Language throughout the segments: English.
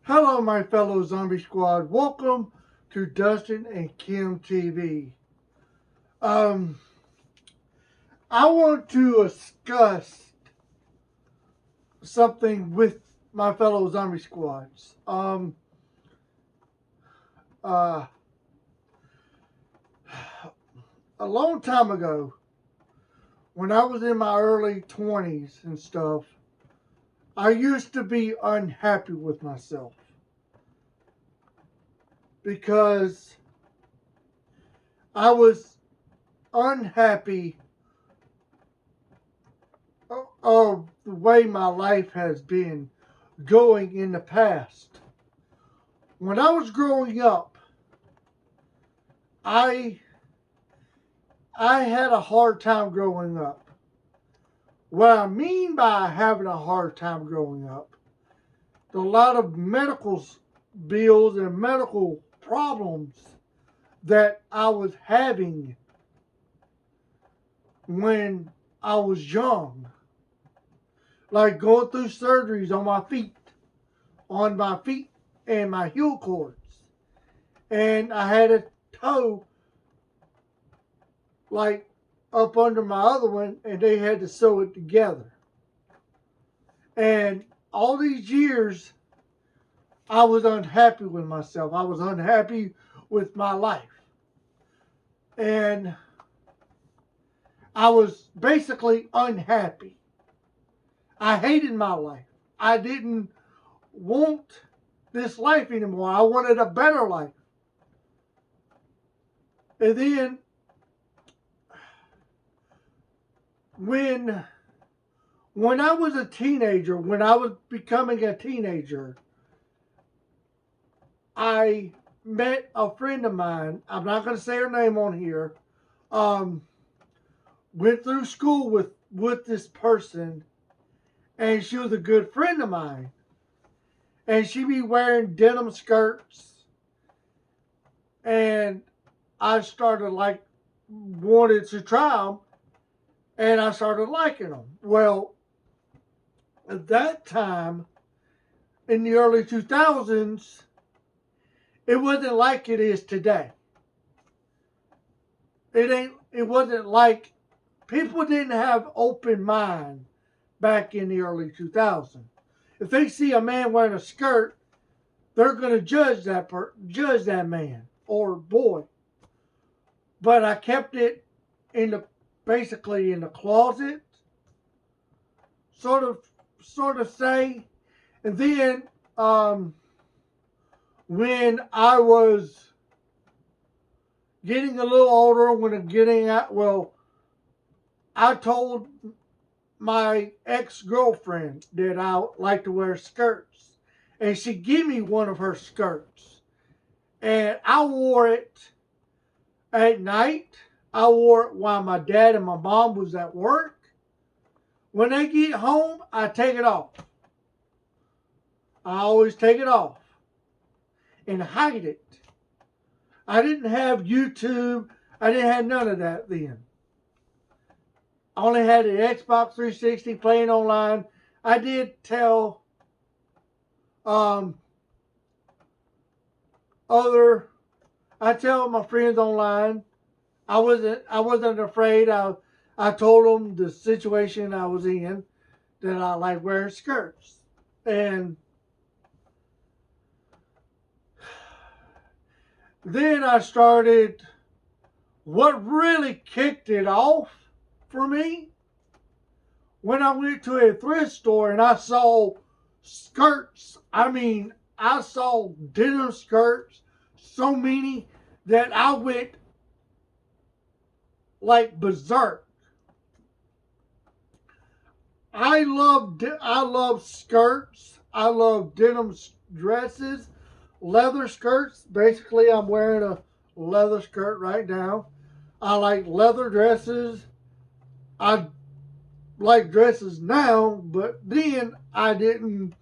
Hello, my fellow Zombie Squad. Welcome to Dustin and Kim TV. Um, I want to discuss something with my fellow Zombie Squads. Uh, a long time ago, when I was in my early 20s and stuff, I used to be unhappy with myself because I was unhappy of the way my life has been going in the past. When I was growing up, I I had a hard time growing up. What I mean by having a hard time growing up, a lot of medical bills and medical problems that I was having when I was young, like going through surgeries on my feet and my heel cords, and I had a toe like up under my other one, and they had to sew it together. And all these years, I was unhappy with myself. I was unhappy with my life. And I was basically unhappy. I hated my life. I didn't want this life anymore. I wanted a better life. And then when I was a teenager, when I was becoming a teenager, I met a friend of mine. I'm not going to say her name on here. Um, Went through school with this person, and she was a good friend of mine. And she be wearing denim skirts, and I started wanted to try them, and I started liking them. Well, at that time, in the early 2000s, it wasn't like it is today. It wasn't like people didn't have open mind back in the early 2000s. If they see a man wearing a skirt, they're going to judge that man or boy. But I kept it in the basically in the closet, sort of say. And then when I was getting a little older, I told my ex-girlfriend that I like to wear skirts, and she gave me one of her skirts, and I wore it at night. I wore it while my dad and my mom was at work. When they get home, I take it off. I always take it off and hide it. I didn't have YouTube. I didn't have none of that then. I only had an Xbox 360 playing online. I did tell other I tell my friends online. I wasn't afraid. I told them the situation I was in, that I like wearing skirts. And then I started, what really kicked it off for me, when I went to a thrift store and I saw skirts. I mean, I saw denim skirts, so many, that I went like berserk. I love skirts. I love denim dresses, leather skirts. Basically, I'm wearing a leather skirt right now. I like leather dresses. I like dresses now, but then I didn't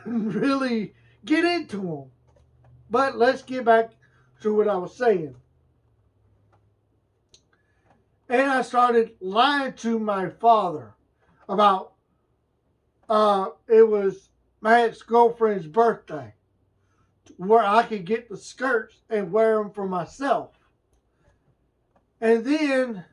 really get into them. But let's get back to what I was saying. And I started lying to my father about it was my ex-girlfriend's birthday where I could get the skirts and wear them for myself. And then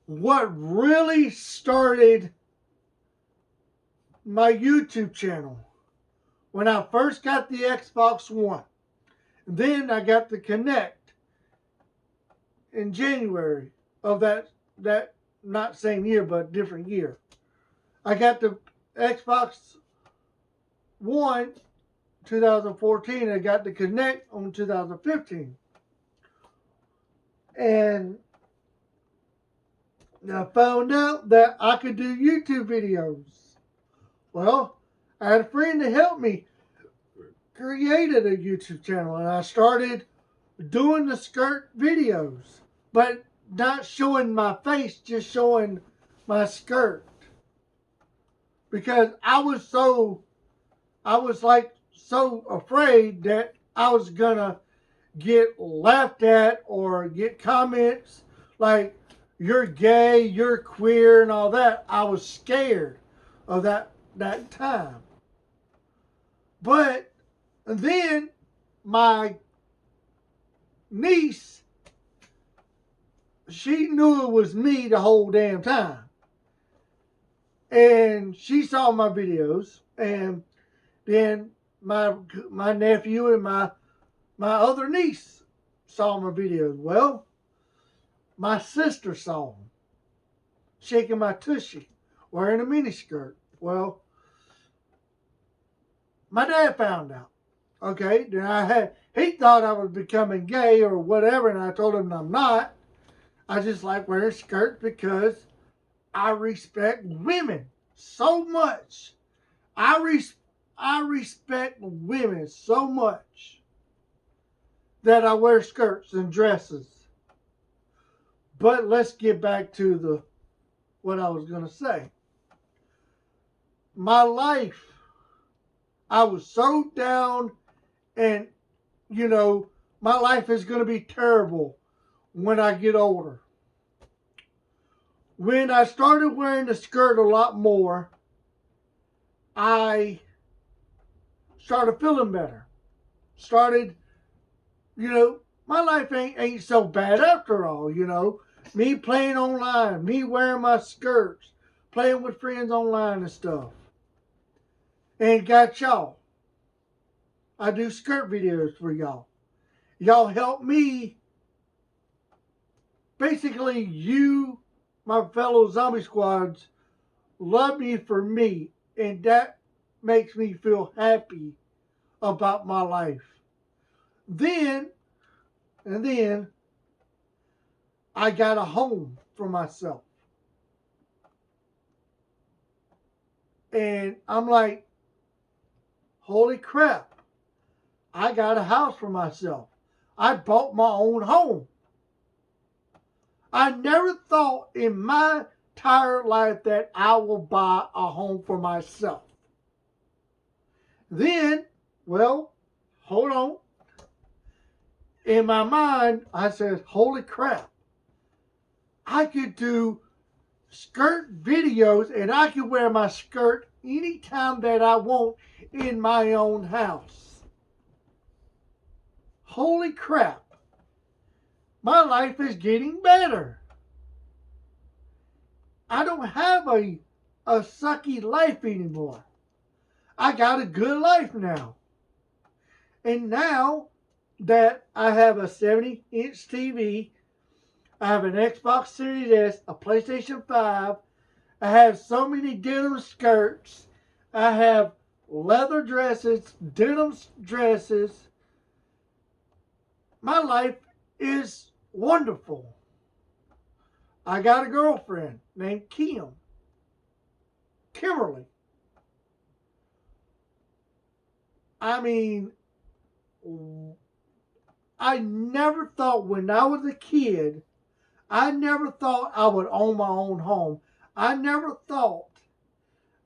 what really started my YouTube channel, when I first got the Xbox One, then I got the Kinect in January of that not same year but different year. I got the Xbox One 2014. I got the Kinect on 2015. And I found out that I could do YouTube videos. Well, I had a friend to help me created a YouTube channel, and I started doing the skirt videos, but not showing my face, just showing my skirt. Because I was like so afraid that I was gonna get laughed at or get comments like, you're gay, you're queer, and all that. I was scared of that time. But then my niece, she knew it was me the whole damn time. And she saw my videos, and then my nephew and my other niece saw my videos. Well, my sister saw them, shaking my tushy, wearing a miniskirt. Well, my dad found out. Okay, then he thought I was becoming gay or whatever, and I told him I'm not. I just like wearing skirts because I respect women so much. I respect women so much that I wear skirts and dresses. But let's get back to what I was going to say. My life, I was so down, and my life is going to be terrible when I get older. When I started wearing the skirt a lot more, I started feeling better. My life ain't so bad after all, Me playing online, me wearing my skirts, playing with friends online and stuff. And got y'all. I do skirt videos for y'all. Y'all help me. Basically, you, my fellow zombie squads, love me for me. And that makes me feel happy about my life. Then I got a home for myself. And I'm like, holy crap, I got a house for myself. I bought my own home. I never thought in my entire life that I will buy a home for myself. Then, well, hold on. In my mind, I said, holy crap, I could do skirt videos and I could wear my skirt anytime that I want in my own house. Holy crap. My life is getting better. I don't have a sucky life anymore. I got a good life now. And now that I have a 70-inch TV, I have an Xbox Series S, a PlayStation 5, I have so many denim skirts, I have leather dresses, denim dresses. My life is wonderful. I got a girlfriend named Kimberly. I mean, I never thought when I was a kid, I never thought I would own my own home. I never thought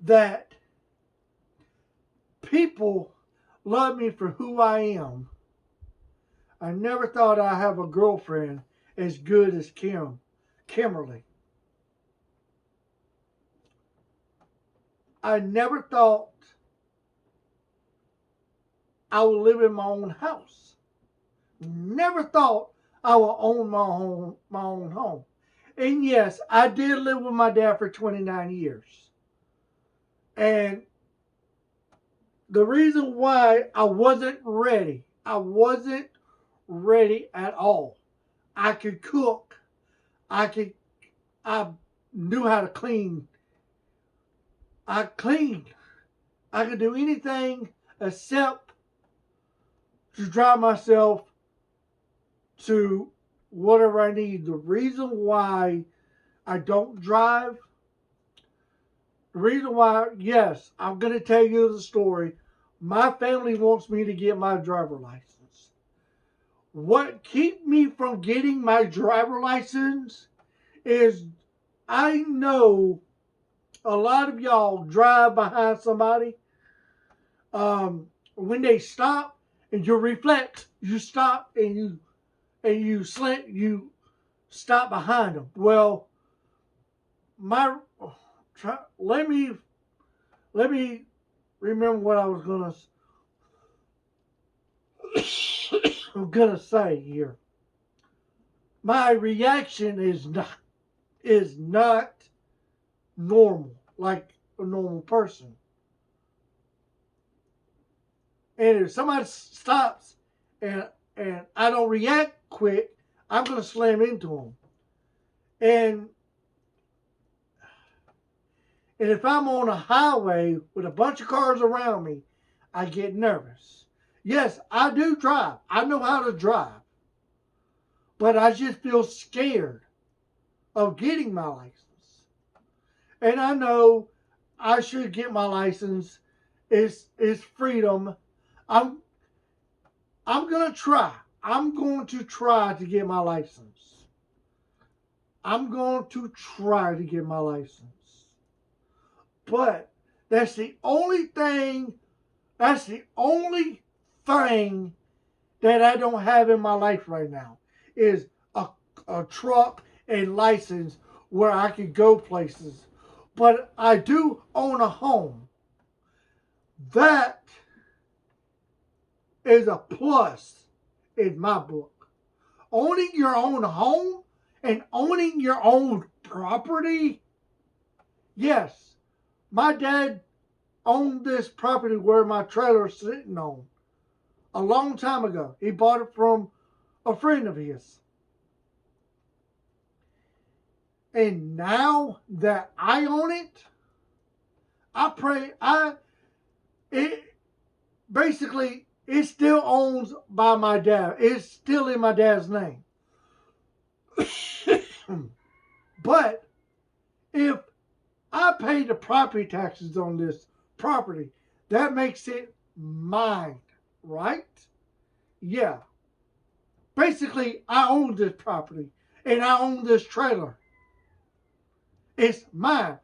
that people love me for who I am. I never thought I'd have a girlfriend as good as Kimberly. I never thought I would live in my own house. Never thought I would own my own home. And yes, I did live with my dad for 29 years. And the reason why I wasn't ready at all. I could cook. I knew how to clean. I cleaned. I could do anything except to drive myself to whatever I need. The reason why I don't drive, the reason why, yes, I'm going to tell you the story. My family wants me to get my driver license. What keeps me from getting my driver license is I know a lot of y'all drive behind somebody. When they stop and you reflect, you stop and you stop behind them. Well, let me remember what I was gonna say here. My reaction is not normal, like a normal person. And if somebody stops and I don't react quick, I'm gonna slam into them. And if I'm on a highway with a bunch of cars around me, I get nervous. Yes, I do drive. I know how to drive. But I just feel scared of getting my license. And I know I should get my license. It's freedom. I'm gonna try. I'm going to try to get my license. I'm going to try to get my license. But that's the only thing that I don't have in my life right now is a truck and license where I could go places. But I do own a home. That is a plus in my book. Owning your own home and owning your own property. Yes, my dad owned this property where my trailer is sitting on a long time ago. He bought it from a friend of his. And now that I own it, it still owns by my dad. It's still in my dad's name. But if I pay the property taxes on this property, that makes it mine, right? Yeah. Basically, I own this property and I own this trailer. It's mine.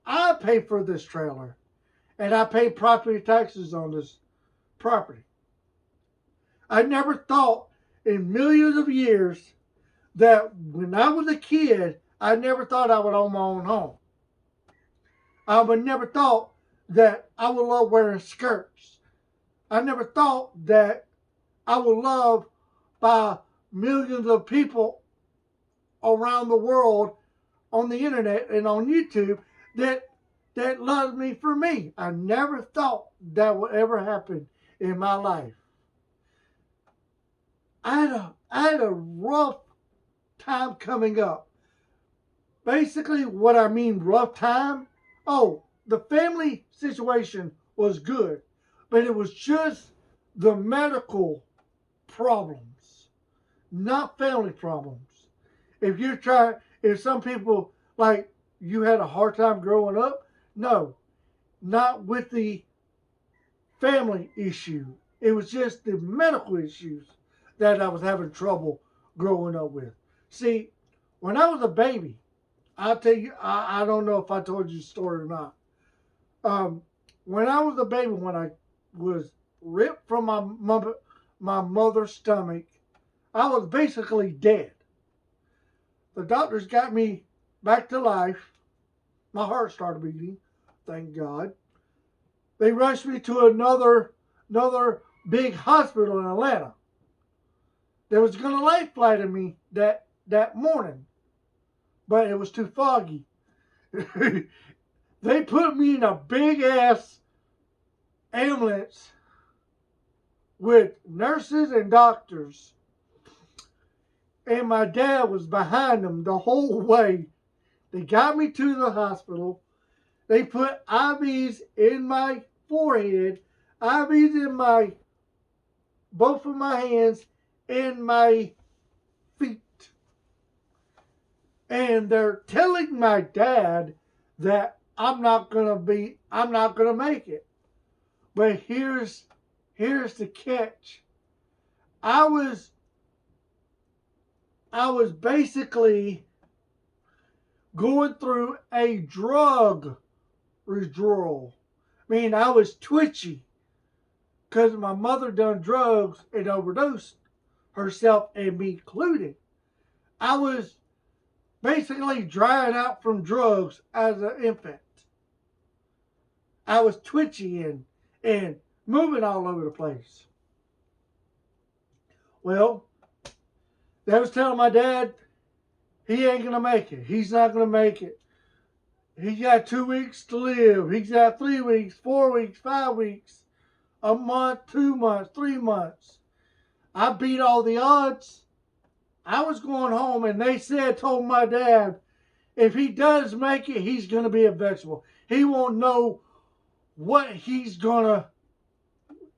I pay for this trailer and I pay property taxes on this property. I never thought in millions of years that when I was a kid, I never thought I would own my own home. I would never thought that I would love wearing skirts. I never thought that I would love by millions of people around the world on the internet and on YouTube that loved me for me. I never thought that would ever happen in my life. I had a rough time coming up. Basically, what I mean rough time, the family situation was good, but it was just the medical problems, not family problems. If some people, like, you had a hard time growing up, no, not with the family issue. It was just the medical issues that I was having trouble growing up with. See, when I was a baby, I'll tell you, I don't know if I told you the story or not. When I was a baby, when I was ripped from my mother's stomach, I was basically dead. The doctors got me back to life. My heart started beating, thank God. They rushed me to another big hospital in Atlanta. They was going to lay flight me that morning, but it was too foggy. They put me in a big ass ambulance with nurses and doctors, and my dad was behind them the whole way. They got me to the hospital. They put IVs in my forehead, IVs in both of my hands and my feet. And they're telling my dad that I'm not gonna make it. But here's the catch. I was basically going through a drug withdrawal. I mean, I was twitchy because my mother done drugs and overdosed herself and me included. I was basically drying out from drugs as an infant. I was twitchy and moving all over the place. Well, they was telling my dad he ain't going to make it. He's not going to make it. He's got 2 weeks to live. He's got 3 weeks, 4 weeks, 5 weeks, a month, 2 months, 3 months. I beat all the odds. I was going home and they told my dad, if he does make it, he's going to be a vegetable. He won't know what he's going to,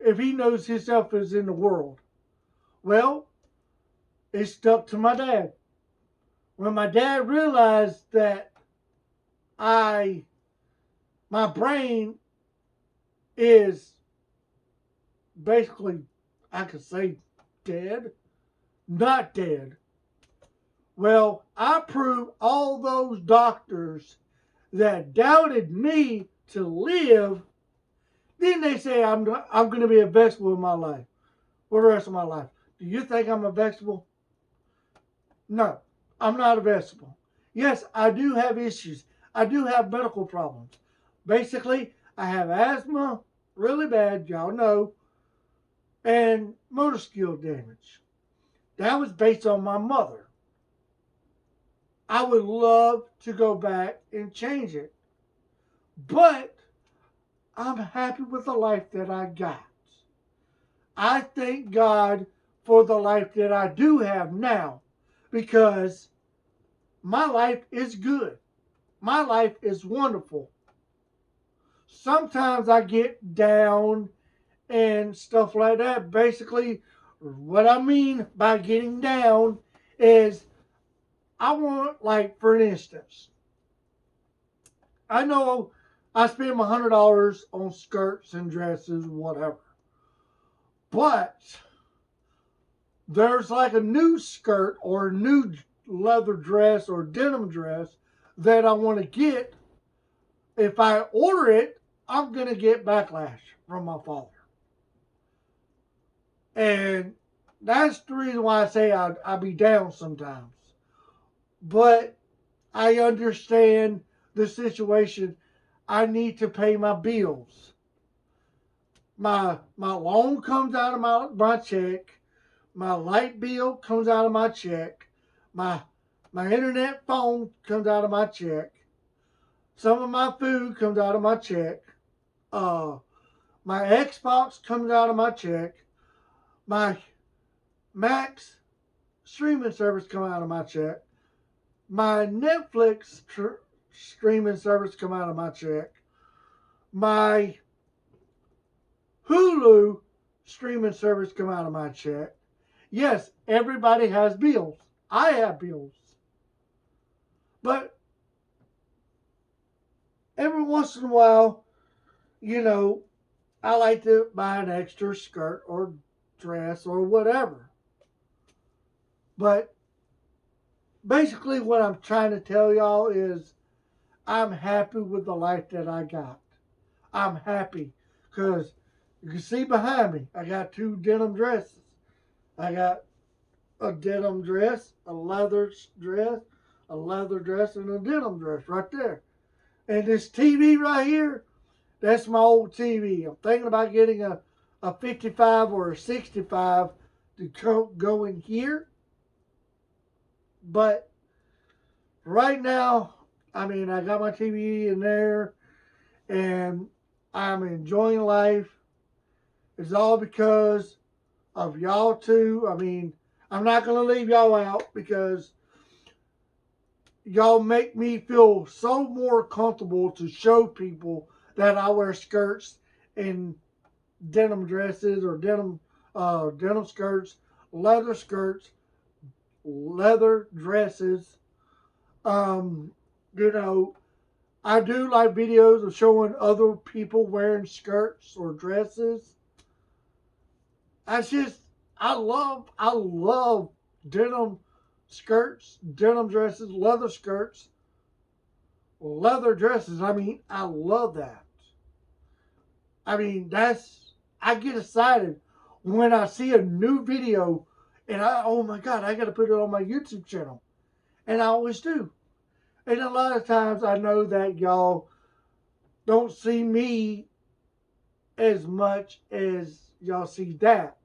if he knows himself is in the world. Well, it stuck to my dad. When my dad realized that my brain is basically, I could say dead, not dead. Well, I proved all those doctors that doubted me to live. Then they say I'm going to be a vegetable in my life for the rest of my life. Do you think I'm a vegetable? No, I'm not a vegetable. Yes, I do have issues. I do have medical problems. Basically, I have asthma, really bad, y'all know, and motor skill damage. That was based on my mother. I would love to go back and change it. But I'm happy with the life that I got. I thank God for the life that I do have now because my life is good. My life is wonderful. Sometimes I get down and stuff like that. Basically, what I mean by getting down is I want, like, for instance, I know I spend my $100 on skirts and dresses, whatever. But there's like a new skirt or a new leather dress or denim dress that I want to get. If I order it, I'm going to get backlash from my father. And that's the reason why I say I be down sometimes. But I understand the situation. I need to pay my bills. My loan comes out of my check. My light bill comes out of my check. My internet phone comes out of my check. Some of my food comes out of my check. My Xbox comes out of my check. My Max streaming service comes out of my check. My Netflix streaming service come out of my check. My Hulu streaming service come out of my check. Yes, everybody has bills. I have bills. But every once in a while, I like to buy an extra skirt or dress or whatever. But basically what I'm trying to tell y'all is I'm happy with the life that I got. I'm happy because you can see behind me, I got 2 denim dresses. I got a denim dress, a leather dress, and a denim dress right there. And this TV right here, that's my old TV. I'm thinking about getting a a 55 or a 65 to go in here. But right now, I mean, I got my TV in there and I'm enjoying life. It's all because of y'all too. I mean, I'm not going to leave y'all out because y'all make me feel so more comfortable to show people that I wear skirts and denim dresses or denim skirts, leather dresses. Um, you know, I do like videos of showing other people wearing skirts or dresses. I just I love denim skirts, denim dresses, leather skirts, leather dresses. I mean, I love that. I mean, I get excited when I see a new video and oh my God, I got to put it on my YouTube channel. And I always do. And a lot of times I know that y'all don't see me as much as y'all see that.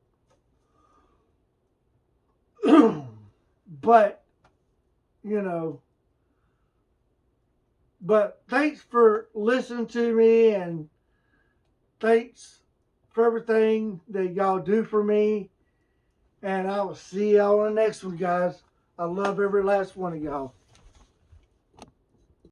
But, you know, but thanks for listening to me and thanks for everything that y'all do for me. And I will see y'all on the next one, guys. I love every last one of y'all.